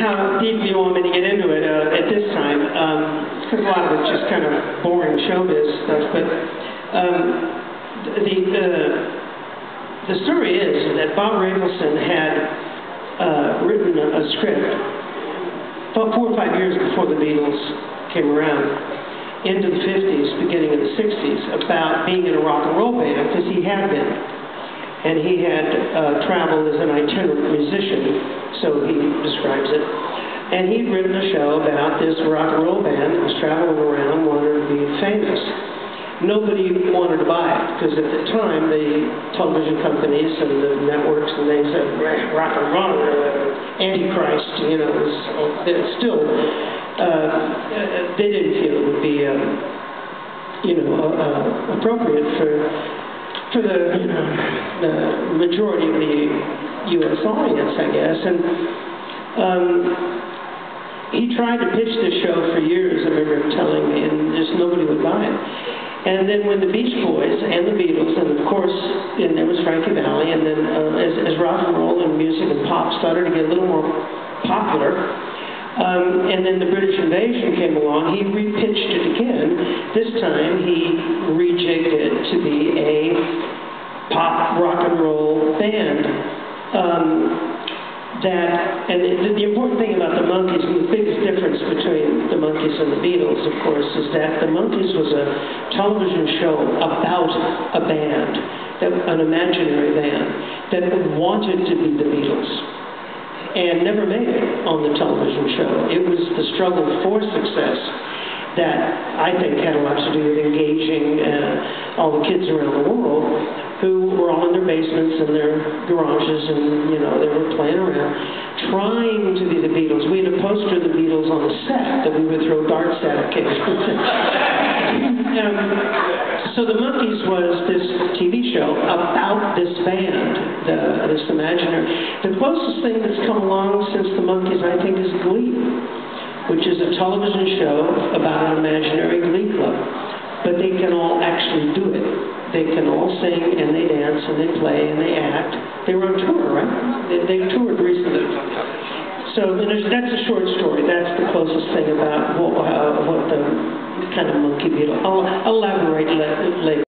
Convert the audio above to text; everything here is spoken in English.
how deep you want me to get into it at this time, because a lot of it's just kind of boring showbiz stuff, but the story is that Bob Rafelson had written a script about 4 or 5 years before the Beatles came around, into the 50s, beginning of the 60s, about being in a rock and roll band, because he had been. And he had traveled as an itinerant musician, so he describes it. And he'd written a show about this rock and roll band that was traveling around, wanted to be famous. Nobody wanted to buy it, because at the time, the television companies and the networks, and they said, rock and roll, Antichrist, you know, still, they didn't feel it would be, appropriate for the, the majority of the U.S. audience, I guess. And he tried to pitch this show for years, I remember him telling me, and just nobody would buy it. And then when the Beach Boys and the Beatles, and of course, and there was Frankie Valli, and then as rock and roll and music and pop started to get a little more popular, and then the British invasion came along, he repitched it again. This time he rejigged it to be a pop rock and roll band. And the important thing about the Monkees, and the biggest difference between the Monkees and the Beatles, of course, is that the Monkees was a television show about a band, an imaginary band, that wanted to be the Beatles, and never made it on the television show. It was the struggle for success that I think had a lot to do with engaging all the kids around the world who were all in their basements and their garages, and they were playing around, trying to be the Beatles. We had a poster of the Beatles on the set that we would throw darts at occasionally. So the Monkees was this TV show about this band, this imaginary. The closest thing that's come along since the Monkees, I think, is Glee, which is a television show about an imaginary glee club. But they can all actually do it. They can all sing, and they dance, and they play, and they act. They were on tour, right? They toured recently. So that's a short story. That's the closest thing about what the kind of monkey beetle. I'll elaborate later.